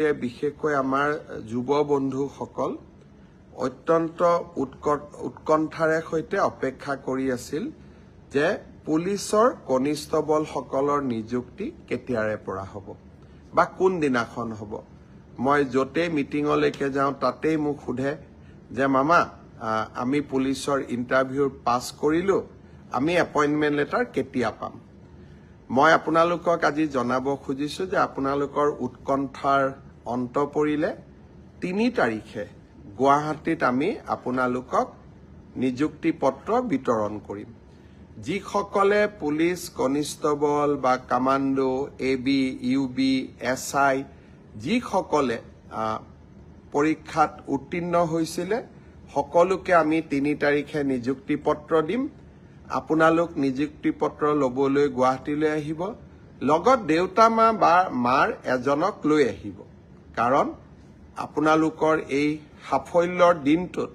বিশেষকৈ আমাৰ যুৱ বন্ধুসকল অত্যন্ত উৎকণ্ঠাৰে সৈতে অপেক্ষা কৰি আছিল যে পুলিচৰ কনিষ্টবলসকলৰ নিযুক্তি কেতিয়াৰে পৰা হ'ব বা কোন দিনাখন হ'ব। মই য'তেই মিটিঙলৈকে যাওঁ তাতেই মোক সোধে যে মামা আমি পুলিচৰ ইণ্টাৰভিউ পাছ কৰিলোঁ, আমি এপইণ্টমেণ্ট লেটাৰ কেতিয়া পাম। মই আপোনালোকক আজি জনাব খুজিছোঁ যে আপোনালোকৰ উৎকণ্ঠাৰ অন্ত পৰিলে 3 তাৰিখে গুৱাহাটীত আমি আপোনালোকক নিযুক্তি পত্ৰ বিতৰণ কৰিম। যিসকলে পুলিচ কনিষ্টবল বা কামাণ্ডো, AB, UB, SI যিসকলে পৰীক্ষাত উত্তীৰ্ণ হৈছিলে সকলোকে আমি 3 তাৰিখে নিযুক্তি পত্ৰ দিম। আপোনালোক নিযুক্তি পত্ৰ ল'বলৈ গুৱাহাটীলৈ আহিব, লগত দেউতা মা বা মাৰ এজনক লৈ আহিব। কাৰণ আপোনালোকৰ এই সাফল্যৰ দিনটোত